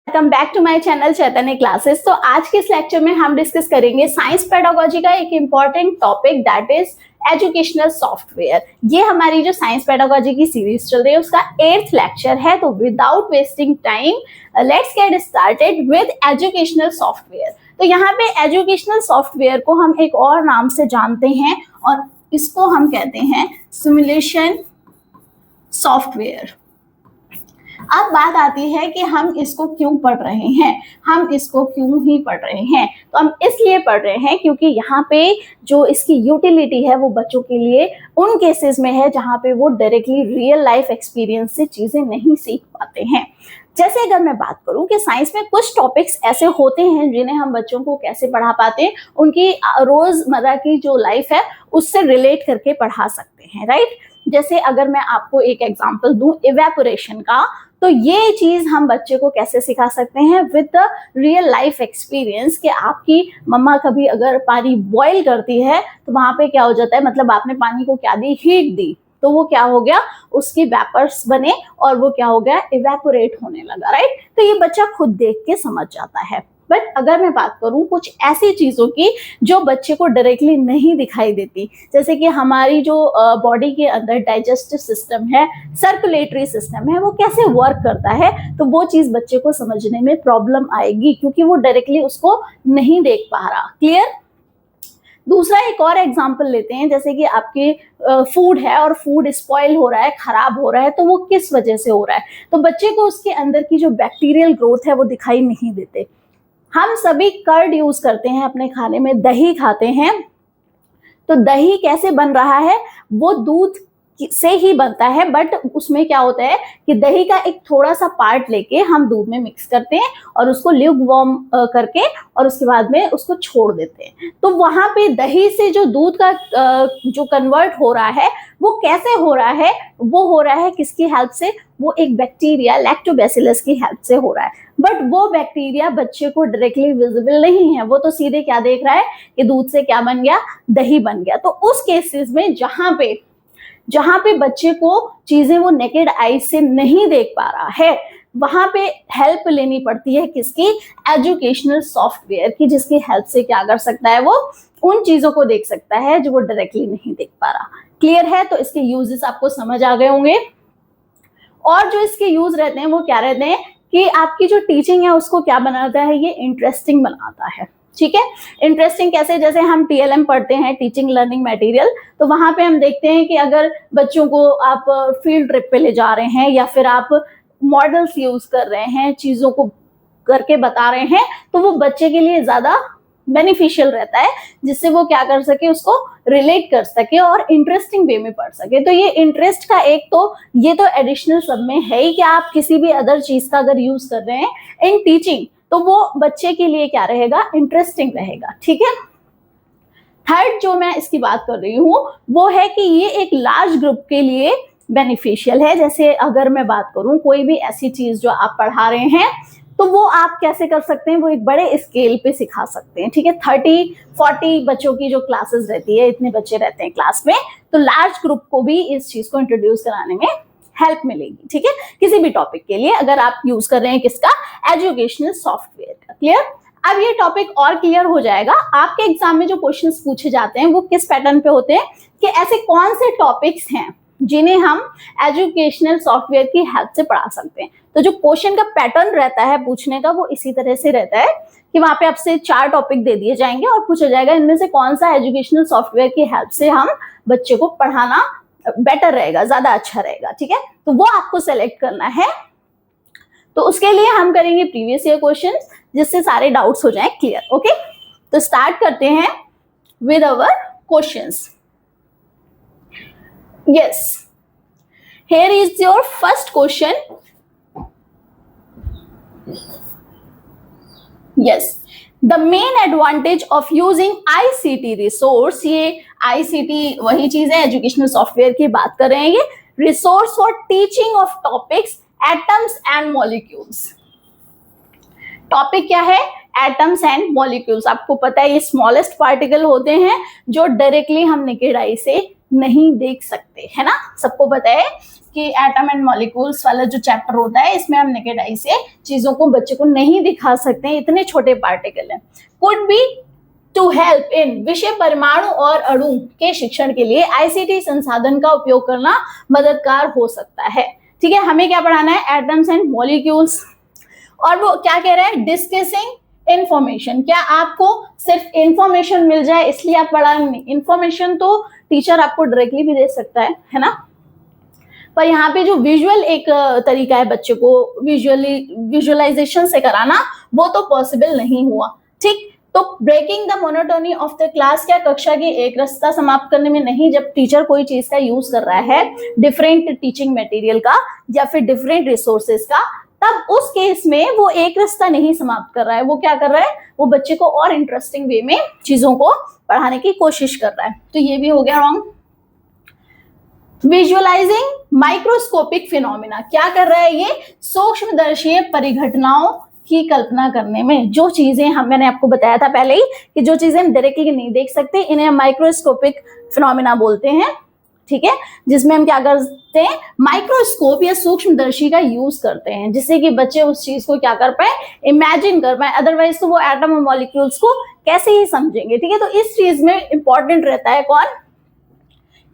Welcome back to my channel Chaitanya classes. तो आज के इस लेक्चर में हम डिस्कस करेंगे साइंस पेडागोजी का एक important topic that is educational software. ये हमारी जो साइंस पेडागोजी की सीरीज चल रही है उसका 8th लेक्चर है। तो without wasting time let's get started with educational software. तो यहाँ पे एजुकेशनल सॉफ्टवेयर को हम एक और नाम से जानते हैं और इसको हम कहते हैं सिमुलेशन सॉफ्टवेयर। अब बात आती है कि हम इसको क्यों पढ़ रहे हैं, हम इसको क्यों ही पढ़ रहे हैं। तो हम इसलिए पढ़ रहे हैं क्योंकि यहाँ पे जो इसकी यूटिलिटी है वो बच्चों के लिए उन केसेस में है जहाँ पे वो डायरेक्टली रियल लाइफ एक्सपीरियंस से चीजें नहीं सीख पाते हैं। जैसे अगर मैं बात करूं कि साइंस में कुछ टॉपिक्स ऐसे होते हैं जिन्हें हम बच्चों को कैसे पढ़ा पाते हैं, उनकी रोजमर्रा की जो लाइफ है उससे रिलेट करके पढ़ा सकते हैं, राइट। जैसे अगर मैं आपको एक एग्जांपल दूं इवेपोरेशन का, तो ये चीज हम बच्चे को कैसे सिखा सकते हैं with the real life experience कि आपकी मम्मा कभी अगर पानी बॉईल करती है तो वहां पे क्या हो जाता है, मतलब आपने पानी को क्या दी, हीट दी, तो वो क्या हो गया, उसकी वेपर्स बने और वो क्या हो गया, इवेपोरेट होने लगा, राइट। तो ये बच्चा खुद देख के समझ जाता है। बट अगर मैं बात करूं कुछ ऐसी चीजों की जो बच्चे को डायरेक्टली नहीं दिखाई देती, जैसे कि हमारी जो बॉडी के अंदर डाइजेस्टिव सिस्टम है, सर्कुलेटरी सिस्टम है, वो कैसे वर्क करता है, तो वो चीज बच्चे को समझने में प्रॉब्लम आएगी क्योंकि वो डायरेक्टली उसको नहीं देख पा रहा। क्लियर। दूसरा एक और एग्जांपल लेते हैं, जैसे कि आपके फूड है और फूड स्पॉइल हो रहा है, खराब हो रहा है, तो वो किस वजह से हो रहा है, तो बच्चे को उसके अंदर की जो बैक्टीरियल ग्रोथ है वो दिखाई नहीं देते। हम सभी कर्ड यूज करते हैं अपने खाने में, दही खाते हैं, तो दही कैसे बन रहा है, वो दूध से ही बनता है, बट उसमें क्या होता है कि दही का एक थोड़ा सा पार्ट लेके हम दूध में मिक्स करते हैं और उसको ल्यूकवार्म करके और उसके बाद में उसको छोड़ देते हैं। तो वहां पे दही से जो दूध का जो कन्वर्ट हो रहा है वो कैसे हो रहा है, वो हो रहा है किसकी हेल्प से, वो एक बैक्टीरिया लैक्टोबैसिलस की हेल्प से हो रहा है। बट वो बैक्टीरिया बच्चे को डायरेक्टली विजिबल नहीं है, वो तो सीधे क्या देख रहा है कि दूध से क्या बन गया, दही बन गया। तो उस केसेस में जहां पे बच्चे को चीजें वो नेकेड आई से नहीं देख पा रहा है, वहां पे हेल्प लेनी पड़ती है किसकी, एजुकेशनल सॉफ्टवेयर की, जिसकी हेल्प से क्या कर सकता है, वो उन चीजों को देख सकता है जो वो डायरेक्टली नहीं देख पा रहा। क्लियर है। तो इसके यूजेस आपको समझ आ गए होंगे। और जो इसके यूज रहते हैं वो क्या रहते हैं कि आपकी जो टीचिंग है उसको क्या बनाता है, ये इंटरेस्टिंग बनाता है। ठीक है। इंटरेस्टिंग कैसे, जैसे हम टीएलएम पढ़ते हैं, टीचिंग लर्निंग मटेरियल, तो वहां पे हम देखते हैं कि अगर बच्चों को आप फील्ड ट्रिप पे ले जा रहे हैं या फिर आप मॉडल्स यूज कर रहे हैं, चीजों को करके बता रहे हैं, तो वो बच्चे के लिए ज्यादा बेनिफिशियल रहता है, जिससे वो क्या कर सके, उसको रिलेट कर सके और इंटरेस्टिंग वे में पढ़ सके। तो ये इंटरेस्ट का एक तो ये तो एडिशनल सब में है ही कि आप किसी भी अदर चीज का अगर यूज कर रहे हैं इन टीचिंग, तो वो बच्चे के लिए क्या रहेगा, इंटरेस्टिंग रहेगा। ठीक है। थर्ड जो मैं इसकी बात कर रही हूँ वो है कि ये एक लार्ज ग्रुप के लिए बेनिफिशियल है। जैसे अगर मैं बात करूं कोई भी ऐसी चीज जो आप पढ़ा रहे हैं तो वो आप कैसे कर सकते हैं, वो एक बड़े स्केल पे सिखा सकते हैं। ठीक है। 30-40 बच्चों की जो क्लासेस रहती है, इतने बच्चे रहते हैं क्लास में, तो लार्ज ग्रुप को भी इस चीज को इंट्रोड्यूस कराने में हेल्प मिलेगी। ठीक है। किसी भी टॉपिक के लिए अगर आप यूज कर रहे हैं किसका, एजुकेशनल सॉफ्टवेयर का। क्लियर। अब ये टॉपिक और क्लियर हो जाएगा। आपके एग्जाम में जो क्वेश्चंस पूछे जाते हैं वो किस पैटर्न पे होते हैं कि ऐसे कौन से टॉपिक्स हैं जिन्हें हम एजुकेशनल सॉफ्टवेयर की हेल्प से पढ़ा सकते हैं। तो जो क्वेश्चन का पैटर्न रहता है पूछने का वो इसी तरह से रहता है कि वहां पे आपसे 4 टॉपिक दे दिए जाएंगे और पूछा जाएगा इनमें से कौन सा एजुकेशनल सॉफ्टवेयर की हेल्प से हम बच्चे को पढ़ाना बेटर रहेगा, ज्यादा अच्छा रहेगा। ठीक है। तो वो आपको सेलेक्ट करना है। तो उसके लिए हम करेंगे प्रीवियस ईयर क्वेश्चन, जिससे सारे डाउट्स हो जाएं क्लियर। ओके। तो स्टार्ट करते हैं with our questions. Yes, here is your first question. Yes, the main advantage of using ICT resource, ये ICT वही चीज है, एजुकेशनल सॉफ्टवेयर की बात कर रहे हैं, ये resource for teaching of topics atoms and molecules. Topic क्या है, एटम्स एंड मॉलिक्यूल्स। आपको पता है ये स्मॉलेस्ट पार्टिकल होते हैं जो डायरेक्टली हम नेकेड आई से नहीं देख सकते, है ना। सबको पता है कि एटम एंड मॉलिक्यूल्स वाला जो चैप्टर होता है इसमें हम नेकेड आई से चीजों को बच्चे को नहीं दिखा सकते हैं, इतने छोटे पार्टिकल हैं। Could be to help in विषय परमाणु और अणु के शिक्षण के लिए आईसीटी संसाधन का उपयोग करना मददगार हो सकता है। ठीक है, हमें क्या पढ़ाना है, एटम्स एंड मॉलिक्यूल्स। और वो क्या कह रहा है, डिस्कसिंग इंफॉर्मेशन। क्या आपको सिर्फ इंफॉर्मेशन मिल जाए इसलिए आप पढ़ा नहीं, इंफॉर्मेशन तो टीचर आपको डायरेक्टली भी दे सकता है ना। पर यहाँ पे जो विजुअल एक तरीका है बच्चे को विजुअलाइजेशन से कराना, वो तो पॉसिबल नहीं हुआ। ठीक, तो breaking the monotony of the class, क्या कक्षा की एक रस्ता समाप्त करने में नहीं। जब टीचर कोई चीज का यूज कर रहा है, डिफरेंट टीचिंग मटेरियल का या फिर डिफरेंट रिसोर्सेज का, तब उस केस में वो एक रास्ता नहीं समाप्त कर रहा है, वो क्या कर रहा है, वो बच्चे को और इंटरेस्टिंग वे में चीजों को पढ़ाने की कोशिश कर रहा है। तो ये भी हो गया रॉन्ग। विजुअलाइजिंग माइक्रोस्कोपिक फिनोमिना, क्या कर रहा है ये, सूक्ष्मदर्शीय परिघटनाओं की कल्पना करने में। जो चीजें मैंने आपको बताया था पहले ही कि जो चीजें हम डायरेक्टली नहीं देख सकते, इन्हें माइक्रोस्कोपिक फिनोमिना बोलते हैं। ठीक है, जिसमें हम क्या करते हैं, माइक्रोस्कोप या सूक्ष्मदर्शी का यूज करते हैं, जिससे कि बच्चे उस चीज को क्या कर पाए, इमेजिन कर पाए। अदरवाइज तो वो एटम और मॉलिक्यूल्स को कैसे ही समझेंगे। ठीक है, तो इस चीज में इंपॉर्टेंट रहता है कौन,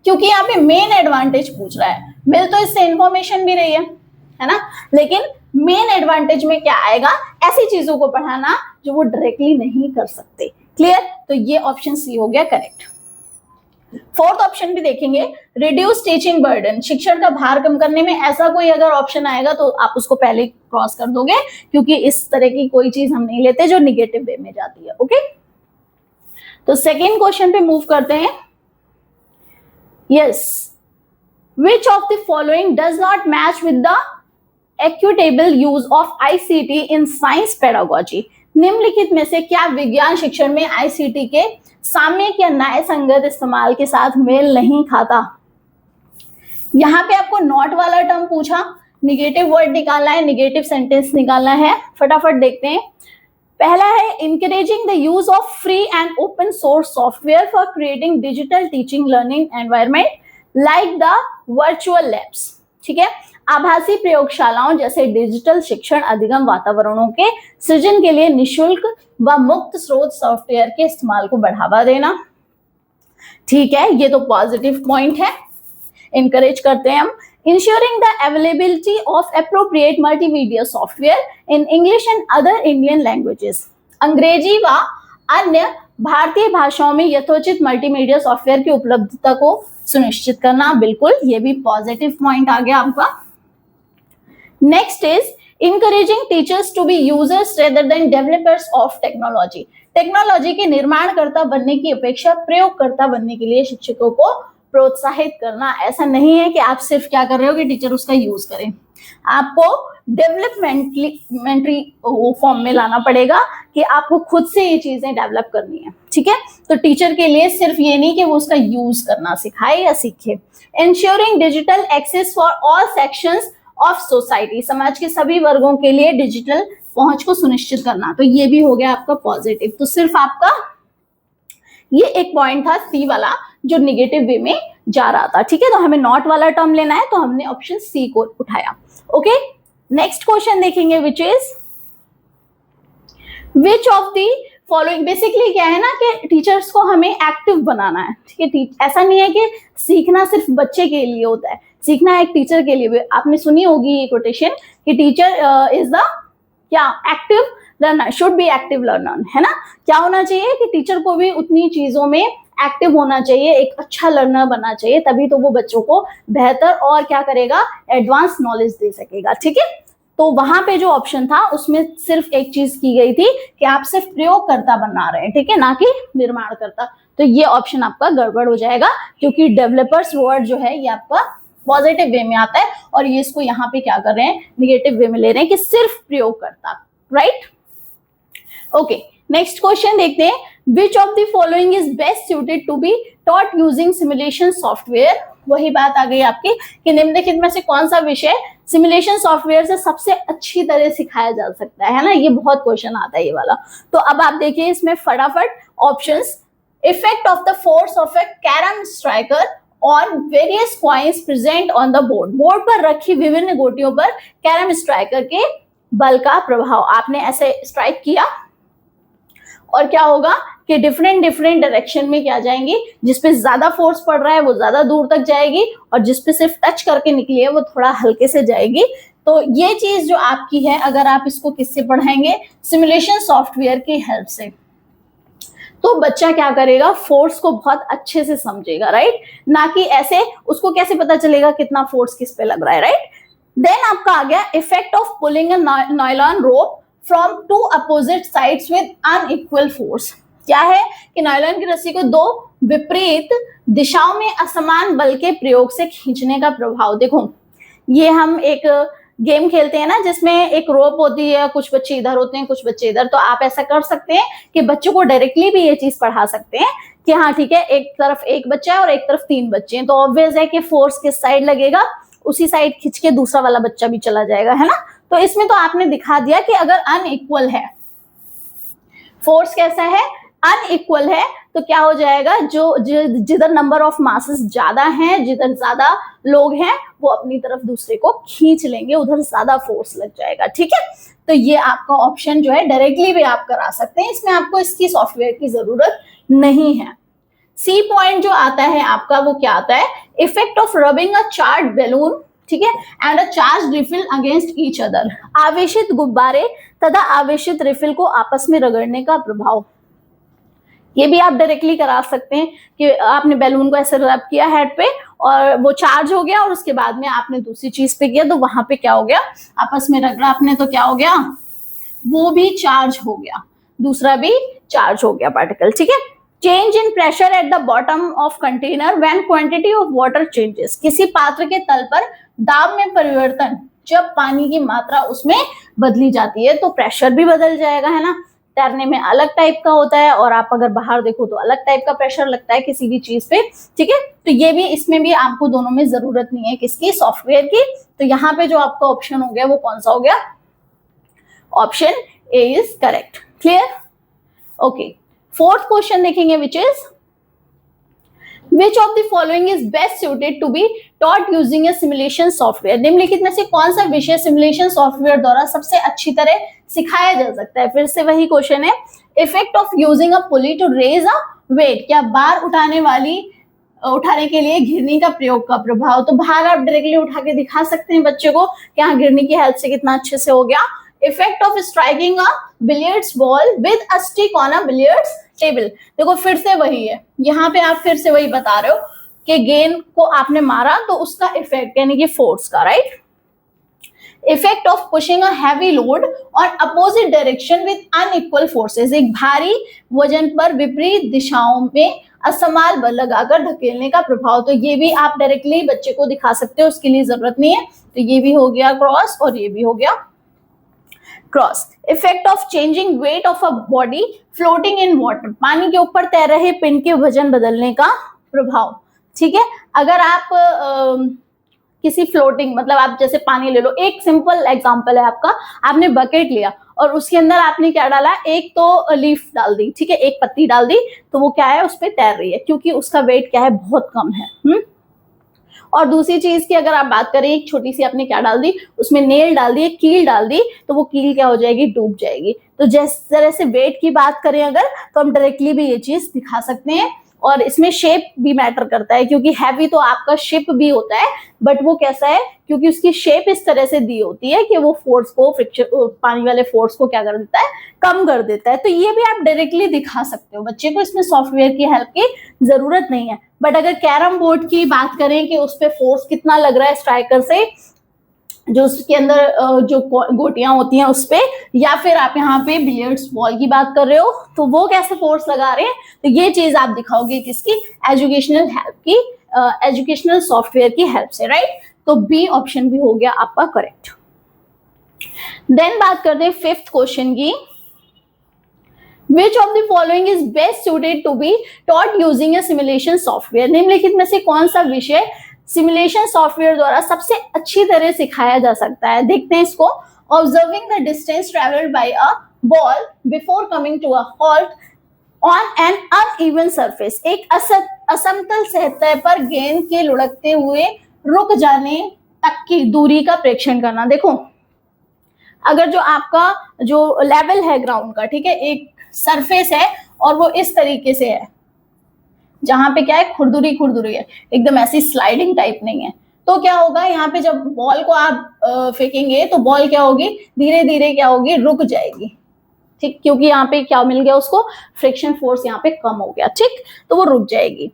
क्योंकि यहाँ पे मेन एडवांटेज पूछ रहा है। मिल तो इससे इंफॉर्मेशन भी रही है ना, लेकिन मेन एडवांटेज में क्या आएगा, ऐसी चीजों को पढ़ाना जो वो डायरेक्टली नहीं कर सकते। क्लियर, तो ये ऑप्शन सी हो गया करेक्ट। फोर्थ ऑप्शन भी देखेंगे, रिड्यूस टीचिंग बर्डन, शिक्षण का भार कम करने में। ऐसा कोई अगर ऑप्शन आएगा तो आप उसको पहले क्रॉस कर दोगे, क्योंकि इस तरह की कोई चीज हम नहीं लेते जो निगेटिव वे में जाती है। ओके, तो सेकेंड क्वेश्चन पे मूव करते हैं। Yes, which of the following does not match with the equitable use of ICT in science pedagogy, निम्नलिखित में से क्या विज्ञान शिक्षण में आईसीटी के सामयिक या न्याय संगत इस्तेमाल के साथ मेल नहीं खाता। यहाँ पे आपको नॉट वाला टर्म पूछा, निगेटिव वर्ड निकालना है, निगेटिव सेंटेंस निकालना है। फटाफट देखते हैं। पहला है encouraging the use of free and open source software for creating digital teaching learning environment like the virtual labs। ठीक है, आभासी प्रयोगशालाओं जैसे डिजिटल शिक्षण अधिगम वातावरणों के सृजन के लिए निशुल्क व मुक्त स्रोत सॉफ्टवेयर के इस्तेमाल को बढ़ावा देना। ठीक है, ये तो पॉजिटिव पॉइंट है, इनकरेज करते हैं हम। Ensuring the availability of appropriate multimedia software in English and other Indian languages, अंग्रेजी व अन्य भारतीय भाषाओं में यथोचित मल्टीमीडिया सॉफ्टवेयर की उपलब्धता को सुनिश्चित करना। बिल्कुल, ये भी पॉजिटिव पॉइंट आ गया आपका। Next is encouraging teachers to be users rather than developers of technology, technology के निर्माणकर्ता बनने की अपेक्षा प्रयोगकर्ता बनने के लिए शिक्षकों को प्रोत्साहित करना। ऐसा नहीं है कि आप सिर्फ क्या कर रहे हो कि टीचर उसका यूज करें, आपको डेवलपमेंटरी फॉर्म में लाना पड़ेगा कि आपको खुद से ये चीजें डेवलप करनी है। ठीक है, तो टीचर के लिए सिर्फ ये नहीं कि वो उसका यूज करना सिखाए या सीखे। Ensuring digital access for all sections of society, समाज के सभी वर्गों के लिए डिजिटल पहुंच को सुनिश्चित करना। तो ये भी हो गया आपका पॉजिटिव। तो सिर्फ आपका ये एक पॉइंट था सी वाला जो निगेटिव वे में जा रहा था। ठीक है, तो हमें नॉट वाला टर्म लेना है, तो हमने ऑप्शन सी को उठाया। ओके, नेक्स्ट क्वेश्चन देखेंगे, which is which of the following. Basically क्या है ना कि टीचर्स को हमें एक्टिव बनाना है। ठीक है, ऐसा नहीं है कि सीखना सिर्फ बच्चे के लिए होता है, सीखना एक टीचर के लिए भी। आपने सुनी होगी ये कोटेशन कि टीचर इज द क्या active learner, should be active learner, है ना। क्या होना चाहिए कि टीचर को भी उतनी चीजों में एक्टिव होना चाहिए, एक अच्छा लर्नर बनना चाहिए, तभी तो वो बच्चों को बेहतर और क्या करेगा, एडवांस नॉलेज दे सकेगा। ठीक है, तो वहां पे जो ऑप्शन था उसमें सिर्फ एक चीज की गई थी कि आप सिर्फ प्रयोगकर्ता बना रहे हैं, ठीक है, ना कि निर्माणकर्ता। तो ये ऑप्शन आपका गड़बड़ हो जाएगा, क्योंकि डेवलपर्स वर्ड जो है ये आपका पॉजिटिव वे में आता है और ये इसको यहाँ पे क्या कर रहे हैं, निगेटिव वे में ले रहे हैं कि सिर्फ प्रयोगकर्ता। राइट, ओके, नेक्स्ट क्वेश्चन देखते हैं। Which of the following is best suited to be taught using simulation software. वही बात आ गई आपकी कि निम्नलिखित में से कौन सा विषय सिमुलेशन सॉफ्टवेयर से सबसे अच्छी तरह सिखाया जा सकता है ना। ये बहुत क्वेश्चन आता है ये वाला। तो अब आप देखिए इसमें फटाफट options. Effect of the force of A carrom striker on various coins present on the board, board पर रखी विभिन्न गोटियों पर कैरम स्ट्राइकर के बल का प्रभाव। आपने ऐसे स्ट्राइक किया और क्या होगा कि डिफरेंट डायरेक्शन में क्या जाएंगी, जिसपे ज्यादा फोर्स पड़ रहा है वो ज्यादा दूर तक जाएगी और जिसपे सिर्फ टच करके निकली है वो थोड़ा हल्के से जाएगी। तो ये चीज जो आपकी है, अगर आप इसको किससे पढ़ाएंगे, सिमुलेशन सॉफ्टवेयर की हेल्प से, तो बच्चा क्या करेगा, फोर्स को बहुत अच्छे से समझेगा, राइट, ना कि ऐसे उसको कैसे पता चलेगा कितना फोर्स किस पे लग रहा है, राइट। देन आपका आ गया effect of pulling a nylon rope from two opposite sides with unequal force. क्या है कि नायलॉन की रस्सी को दो विपरीत दिशाओं में असमान बल के प्रयोग से खींचने का प्रभाव। देखो ये हम एक गेम खेलते हैं ना, जिसमें एक रोप होती है, कुछ बच्चे इधर होते हैं कुछ बच्चे इधर, तो आप ऐसा कर सकते हैं कि बच्चों को डायरेक्टली भी ये चीज पढ़ा सकते हैं कि हाँ ठीक है, एक तरफ एक बच्चा है और एक तरफ 3 बच्चे हैं, तो ऑब्वियस है कि फोर्स किस साइड लगेगा, उसी साइड खींच के दूसरा वाला बच्चा भी चला जाएगा, है ना। तो इसमें तो आपने दिखा दिया कि अगर अनइक्वल है, फोर्स कैसा है, अनइक्वल है, तो क्या हो जाएगा, जिधर नंबर ऑफ मासेस ज्यादा हैं, जिधर ज्यादा लोग हैं, वो अपनी तरफ दूसरे को खींच लेंगे, उधर ज्यादा फोर्स लग जाएगा, ठीक है। तो ये आपका ऑप्शन जो है डायरेक्टली भी आप करा सकते हैं, इसमें आपको इसकी सॉफ्टवेयर की जरूरत नहीं है। सी पॉइंट जो आता है आपका, वो क्या आता है, effect of rubbing a charge balloon, ठीक है, and a charge refill against each other. आवेशित गुब्बारे तथा आवेशित रिफिल को आपस में रगड़ने का प्रभाव, ये भी आप डायरेक्टली करा सकते हैं कि आपने बैलून को ऐसे रब किया हेड पे और वो चार्ज हो गया, और उसके बाद में आपने दूसरी चीज पे किया तो वहां पे क्या हो गया, आपस में रगड़ा आपने, तो क्या हो गया, वो भी चार्ज हो गया, दूसरा भी चार्ज हो गया पार्टिकल, ठीक है। Change in pressure at the bottom of container when quantity of water changes, किसी पात्र के तल पर दाब में परिवर्तन, जब पानी की मात्रा उसमें बदली जाती है तो प्रेशर भी बदल जाएगा, है ना। तैरने में अलग टाइप का होता है और आप अगर बाहर देखो तो अलग टाइप का प्रेशर लगता है किसी भी चीज पे, ठीक है। तो ये भी, इसमें भी आपको दोनों में जरूरत नहीं है किसकी, सॉफ्टवेयर की। तो यहाँ पे जो आपका ऑप्शन हो गया वो कौन सा हो गया, option A is correct. Clear, okay. Fourth question देखेंगे, which is Which of the following is best suited to be taught using a simulation software? निम्नलिखित में से कौन सा विषय सिमुलेशन सॉफ्टवेयर द्वारा सबसे अच्छी तरह सिखाया जा सकता है। फिर से वही क्वेश्चन है, effect of using a pulley to raise a weight, क्या बार उठाने के लिए घिरनी का प्रयोग का प्रभाव। तो बाहर आप डायरेक्टली उठा के दिखा सकते हैं बच्चे को कि हाँ घिरनी की हेल्प से कितना अच्छे से हो गया। Effect of striking a billiards ball with a stick on a billiards table, देखो फिर से वही है, यहाँ पे आप फिर से वही बता रहे हो कि गेंद को आपने मारा तो उसका इफेक्ट यानी कि फोर्स का, right. Effect of pushing a heavy load और opposite direction with unequal forces, एक भारी वजन पर विपरीत दिशाओं में असमान बल लगाकर धकेलने का प्रभाव। तो ये भी आप डायरेक्टली बच्चे को दिखा सकते हो, उसके लिए जरूरत नहीं है। तो ये भी हो गया क्रॉस और ये भी हो गया cross. Effect of changing weight of a body floating in water, पानी के ऊपर तैर रहे पिंड के वजन बदलने का प्रभाव, ठीक है। अगर आप किसी फ्लोटिंग, मतलब आप जैसे पानी ले लो, एक सिंपल एग्जांपल है आपका, आपने बकेट लिया और उसके अंदर आपने क्या डाला, एक तो लीफ डाल दी, ठीक है, एक पत्ती डाल दी, तो वो क्या है, उस पर तैर रही है क्योंकि उसका वेट क्या है, बहुत कम है। और दूसरी चीज की अगर आप बात करें, एक छोटी सी आपने क्या डाल दी, उसमें नेल डाल दी, एक कील डाल दी, तो वो कील क्या हो जाएगी, डूब जाएगी। तो जिस तरह से वेट की बात करें अगर, तो हम डायरेक्टली भी ये चीज दिखा सकते हैं। और इसमें शेप भी मैटर करता है, क्योंकि हैवी तो आपका शिप भी होता है, बट वो कैसा है, क्योंकि उसकी शेप इस तरह से दी होती है कि वो फोर्स को, फ्रिक्शन, पानी वाले फोर्स को क्या कर देता है, कम कर देता है। तो ये भी आप डायरेक्टली दिखा सकते हो बच्चे को, इसमें सॉफ्टवेयर की हेल्प की जरूरत नहीं है। बट अगर कैरम बोर्ड की बात करें कि उस पर फोर्स कितना लग रहा है स्ट्राइकर से, जो उसके अंदर जो गोटियां होती हैं उस पे, या फिर आप यहाँ पे बिलियर्ड्स बॉल की बात कर रहे हो, तो वो कैसे फोर्स लगा रहे हैं, तो ये चीज आप दिखाओगे किसकी, एजुकेशनल हेल्प की, एजुकेशनल सॉफ्टवेयर की हेल्प से, राइट। तो बी ऑप्शन भी हो गया आपका करेक्ट। देन बात करते हैं फिफ्थ क्वेश्चन की, Which of the following is best suited to be taught using a simulation software? निम्नलिखित में से कौन सा विषय सिमुलेशन सॉफ्टवेयर द्वारा सबसे अच्छी तरह सिखाया जा सकता है। देखते हैं इसको। Observing the distance travelled by a ball before coming to a halt on an uneven surface, एक असमतल सतह पर गेंद के लुढ़कते हुए रुक जाने तक की दूरी का प्रेक्षण करना। देखो अगर जो आपका जो लेवल है ग्राउंड का, ठीक है, एक सरफेस है और वो इस तरीके से है, जहां पे क्या है, खुरदुरी है, एकदम ऐसी स्लाइडिंग टाइप नहीं है, तो क्या होगा, यहाँ पे जब बॉल को आप फेंकेंगे तो बॉल क्या होगी, धीरे धीरे क्या होगी, रुक जाएगी, ठीक, क्योंकि यहाँ पे क्या मिल गया उसको, फ्रिक्शन फोर्स यहाँ पे कम हो गया, ठीक, तो वो रुक जाएगी।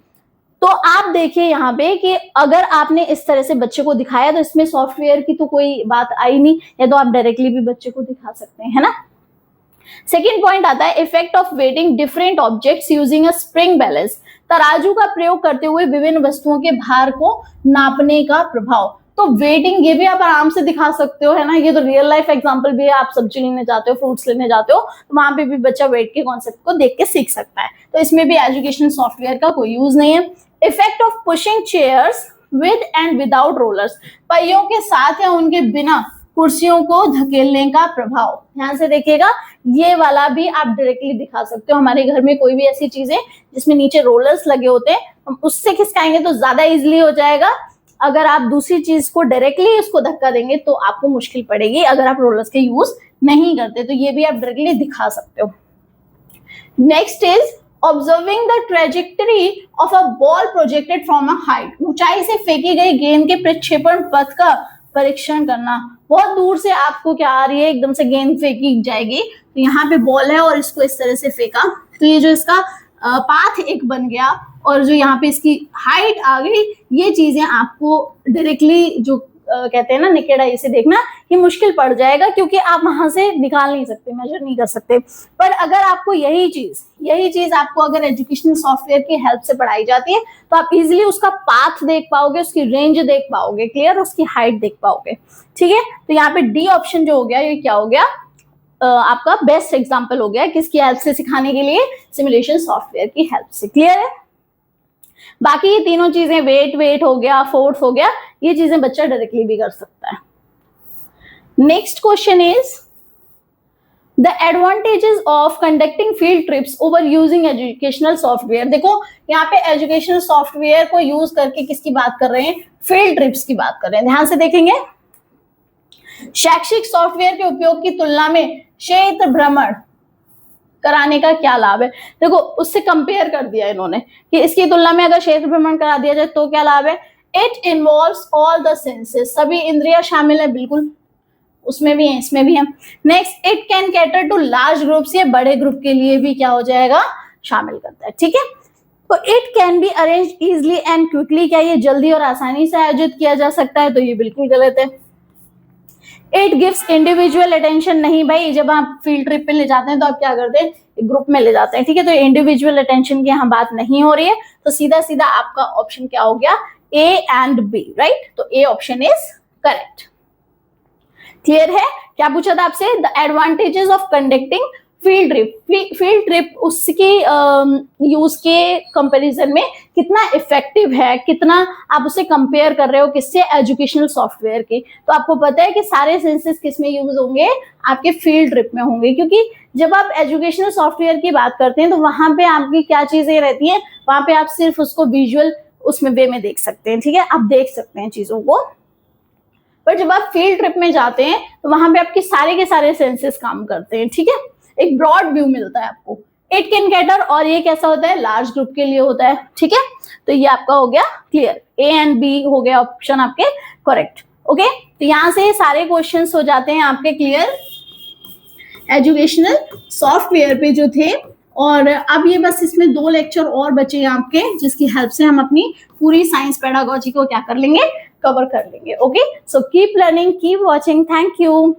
तो आप देखिए यहाँ पे कि अगर आपने इस तरह से बच्चे को दिखाया तो इसमें सॉफ्टवेयर की तो कोई बात आई नहीं, या तो आप डायरेक्टली भी बच्चे को दिखा सकते हैं, है ना। सेकेंड पॉइंट आता है effect of waiting different objects using a spring balance, तराजू का प्रयोग करते हुए विभिन्न वस्तुओं के भार को नापने का प्रभाव। तो वेटिंग ये भी आप आराम से दिखा सकते हो, है ना, ये तो रियल लाइफ एग्जांपल भी है, आप सब्जी लेने जाते हो, फ्रूट्स लेने जाते हो, तो वहां पे भी बच्चा वेट के कॉन्सेप्ट को देख के सीख सकता है, तो इसमें भी एजुकेशनल सॉफ्टवेयर का कोई यूज नहीं है। Effect of pushing chairs with and without rollers, पहियों के साथ या उनके बिना कुर्सियों को धकेलने का प्रभाव, ध्यान से देखिएगा, ये वाला भी आप डायरेक्टली दिखा सकते हो। हमारे घर में कोई भी ऐसी चीजें जिसमें नीचे रोलर्स लगे होते हैं, हम उससे खिसकाएंगे तो ज्यादा इजीली हो जाएगा। अगर आप दूसरी चीज को डायरेक्टली उसको धक्का देंगे तो आपको मुश्किल पड़ेगी, अगर आप रोलर्स के यूज नहीं करते, तो ये भी आप डायरेक्टली दिखा सकते हो। Next is observing the trajectory of a ball projected from a height, ऊंचाई से फेंकी गई गेंद के प्रक्षेपण पथ का परीक्षण करना। बहुत दूर से आपको क्या आ रही है, एकदम से गेंद फेंकी जाएगी, तो यहाँ पे बॉल है और इसको इस तरह से फेंका, तो ये जो इसका पाथ एक बन गया और जो यहाँ पे इसकी हाइट आ गई, ये चीजें आपको डायरेक्टली जो कहते हैं ना निकेड आई से देखना, ये मुश्किल पड़ जाएगा, क्योंकि आप वहां से निकाल नहीं सकते, मेजर नहीं कर सकते। पर अगर आपको यही चीज आपको अगर एजुकेशनल सॉफ्टवेयर की हेल्प से पढ़ाई जाती है तो आप इजीली उसका पाथ देख पाओगे, उसकी रेंज देख पाओगे, क्लियर, उसकी हाइट देख पाओगे, ठीक है। तो यहाँ पे डी ऑप्शन जो हो गया, ये क्या हो गया, आपका बेस्ट एग्जाम्पल हो गया, किसकी हेल्प से सिखाने के लिए, सिमुलेशन सॉफ्टवेयर की हेल्प से, क्लियर है। बाकी ये तीनों चीजें, वेट हो गया, फोर्स हो गया, ये चीजें बच्चा डायरेक्टली भी कर सकता है। Next question is the advantages of conducting field trips over using educational software. देखो यहाँ पे एजुकेशनल सॉफ्टवेयर को यूज करके किसकी बात कर रहे हैं, फील्ड ट्रिप्स की बात कर रहे हैं, ध्यान से देखेंगे। शैक्षिक सॉफ्टवेयर के उपयोग की तुलना में क्षेत्र भ्रमण कराने का क्या लाभ है। देखो उससे कंपेयर कर दिया इन्होंने कि इसकी तुलना में अगर क्षेत्र भ्रमण करा दिया जाए तो क्या लाभ है। It involves all the senses, सभी इंद्रियां शामिल है, बिल्कुल उसमें भी है, इसमें भी है। Next, it can cater to large groups, ये बड़े ग्रुप के लिए भी क्या हो जाएगा, शामिल करता है, ठीक है। तो it can be arrange easily and quickly, क्या ये जल्दी और आसानी से आयोजित किया जा सकता है, तो ये बिल्कुल गलत है। इट गिव्स इंडिविजुअल अटेंशन, नहीं भाई, जब आप फील्ड ट्रिप पे ले जाते हैं तो आप क्या करते हैं, ग्रुप में ले जाते हैं, ठीक है, तो इंडिविजुअल अटेंशन की यहाँ बात नहीं हो रही है, तो सीधा सीधा आपका ऑप्शन क्या हो गया, ए एंड बी, राइट, तो A option is correct. Clear है, क्या पूछा था आपसे, the advantages of conducting field trip, field trip उसके यूज के कंपैरिजन में कितना इफेक्टिव है, कितना आप उसे कंपेयर कर रहे हो किससे, एजुकेशनल सॉफ्टवेयर की। तो आपको पता है कि सारे सेंसेस किस में यूज होंगे, आपके फील्ड ट्रिप में होंगे, क्योंकि जब आप एजुकेशनल सॉफ्टवेयर की बात करते हैं तो वहां पे आपकी क्या चीजें रहती हैं, वहां पे आप सिर्फ उसको विजुअल उसमें वे में देख सकते हैं, ठीक है, आप देख सकते हैं चीजों को। पर जब आप फील्ड ट्रिप में जाते हैं तो वहां पे आपके सारे के सारे सेंसेस काम करते हैं, ठीक है, एक ब्रॉड व्यू मिलता है आपको। इट कैन कैटर, और ये कैसा होता है, लार्ज ग्रुप के लिए होता है, ठीक है, तो ये आपका हो गया क्लियर, ए एंड बी हो गया ऑप्शन आपके करेक्ट। ओके, तो यहाँ से सारे क्वेश्चंस हो जाते हैं आपके क्लियर एजुकेशनल सॉफ्टवेयर पे जो थे। और अब ये बस इसमें 2 लेक्चर और बचे हैं आपके, जिसकी हेल्प से हम अपनी पूरी साइंस पेडागोजी को क्या कर लेंगे, कवर कर लेंगे। Okay, so keep learning, keep watching, thank you.